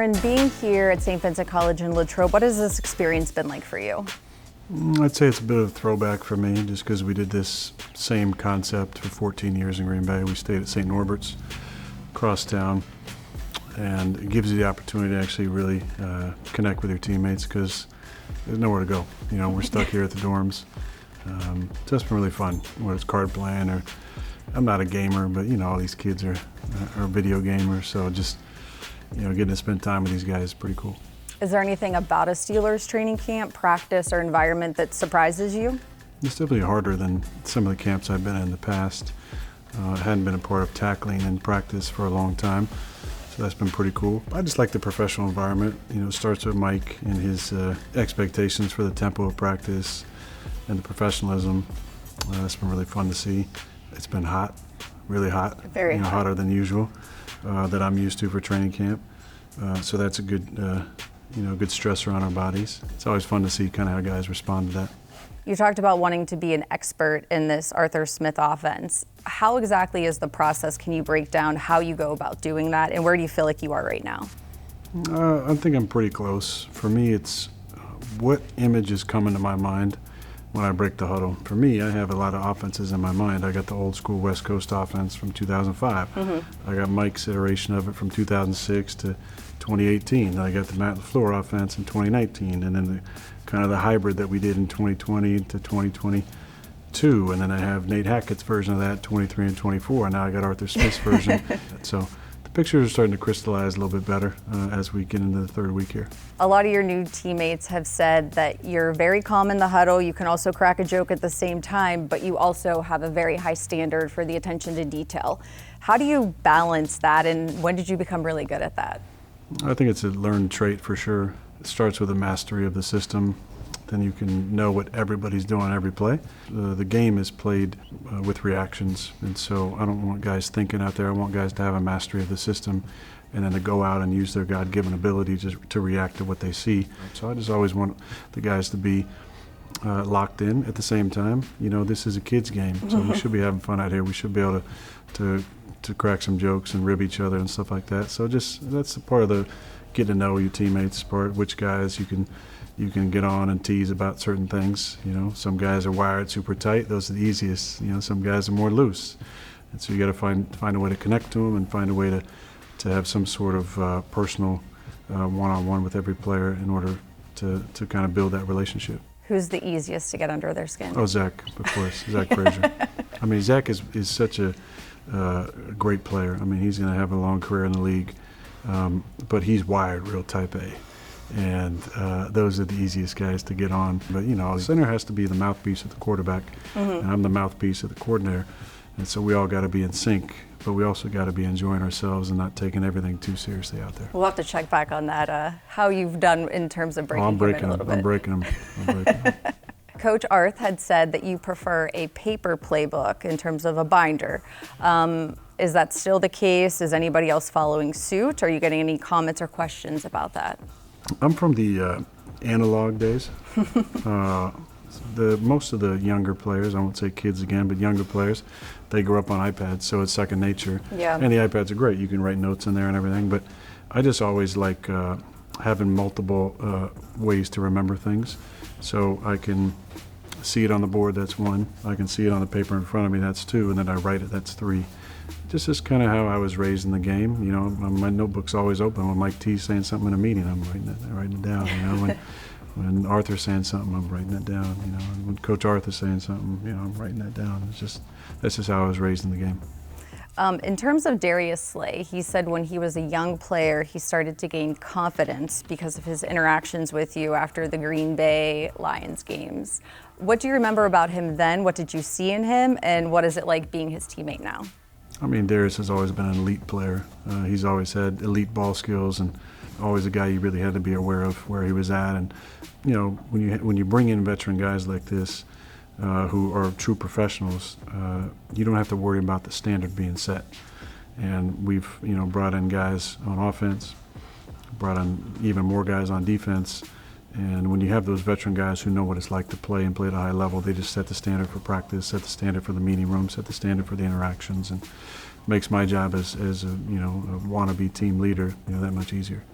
Aaron, being here at St. Vincent College in Latrobe, what has this experience been like for you? I'd say it's a bit of a throwback for me, just because we did this same concept for 14 years in Green Bay. We stayed at St. Norbert's across town, and it gives you the opportunity to actually really connect with your teammates, because there's nowhere to go. You know, we're stuck here at the dorms. So it's been really fun, whether it's card playing or, I'm not a gamer, but you know, all these kids are video gamers, so just, you know, getting to spend time with these guys is pretty cool. Is there anything about a Steelers training camp, practice, or environment that surprises you? It's definitely harder than some of the camps I've been in the past. I hadn't been a part of tackling in practice for a long time, so that's been pretty cool. I just like the professional environment. You know, it starts with Mike and his expectations for the tempo of practice and the professionalism. That's been really fun to see. It's been hot, really hot. Very hot. Hotter than usual, that I'm used to for training camp. So that's a good, good stressor on our bodies. It's always fun to see kind of how guys respond to that. You talked about wanting to be an expert in this Arthur Smith offense. How exactly is the process? Can you break down how you go about doing that, and where do you feel like you are right now? I think I'm pretty close. For me, it's what images come into my mind when I break the huddle. For me, I have a lot of offenses in my mind. I got the old school West Coast offense from 2005. I got Mike's iteration of it from 2006 to 2018. I got the Matt LaFleur offense in 2019, and then the kind of the hybrid that we did in 2020 to 2022. And then I have Nate Hackett's version of that, 23 and 24. And now I got Arthur Smith's version. So the pictures are starting to crystallize a little bit better as we get into the third week here. A lot of your new teammates have said that you're very calm in the huddle. You can also crack a joke at the same time, but you also have a very high standard for the attention to detail. How do you balance that, and when did you become really good at that? I think it's a learned trait for sure. It starts with a mastery of the system. Then you can know what everybody's doing every play. The game is played with reactions, and so I don't want guys thinking out there. I want guys to have a mastery of the system and then to go out and use their God-given ability to react to what they see. So I just always want the guys to be locked in at the same time. You know, this is a kid's game, so we should be having fun out here. We should be able to crack some jokes and rib each other and stuff like that. So just that's a part of the get to know your teammates part, which guys you can get on and tease about certain things. You know, some guys are wired super tight. Those are the easiest. You know, some guys are more loose. And so you got to find a way to connect to them and find a way to have some sort of personal one-on-one with every player in order to kind of build that relationship. Who's the easiest to get under their skin? Oh, Zach, of course, Zach Frazier. I mean, Zach is such a great player. I mean, he's going to have a long career in the league, but he's wired real type A. And those are the easiest guys to get on. But, you know, the center has to be the mouthpiece of the quarterback, and I'm the mouthpiece of the coordinator. And so we all got to be in sync, but we also got to be enjoying ourselves and not taking everything too seriously out there. We'll have to check back on that, how you've done in terms of breaking him in a little bit. I'm breaking them. Coach Arth had said that you prefer a paper playbook in terms of a binder. Is that still the case? Is anybody else following suit? Are you getting any comments or questions about that? I'm from the analog days. Most of the younger players, I won't say kids again, but younger players, they grew up on iPads, so it's second nature. Yeah. And the iPads are great. You can write notes in there and everything, but I just always like having multiple ways to remember things. So I can see it on the board, that's one. I can see it on the paper in front of me, that's two, and then I write it, that's three. Just is kind of how I was raised in the game. You know, my notebook's always open. When Mike T's saying something in a meeting, I'm writing it down. You know, when Arthur's saying something, I'm writing it down. You know, and when Coach Arthur's saying something, you know, I'm writing that down. That's just how I was raised in the game. In terms of Darius Slay, he said when he was a young player, he started to gain confidence because of his interactions with you after the Green Bay Lions games. What do you remember about him then? What did you see in him? And what is it like being his teammate now? I mean, Darius has always been an elite player. He's always had elite ball skills and always a guy you really had to be aware of where he was at. And, you know, when you bring in veteran guys like this who are true professionals, you don't have to worry about the standard being set. And we've, you know, brought in guys on offense, brought in even more guys on defense. And when you have those veteran guys who know what it's like to play and play at a high level, they just set the standard for practice, set the standard for the meeting room, set the standard for the interactions, and makes my job as a, you know, a wannabe team leader, you know, that much easier.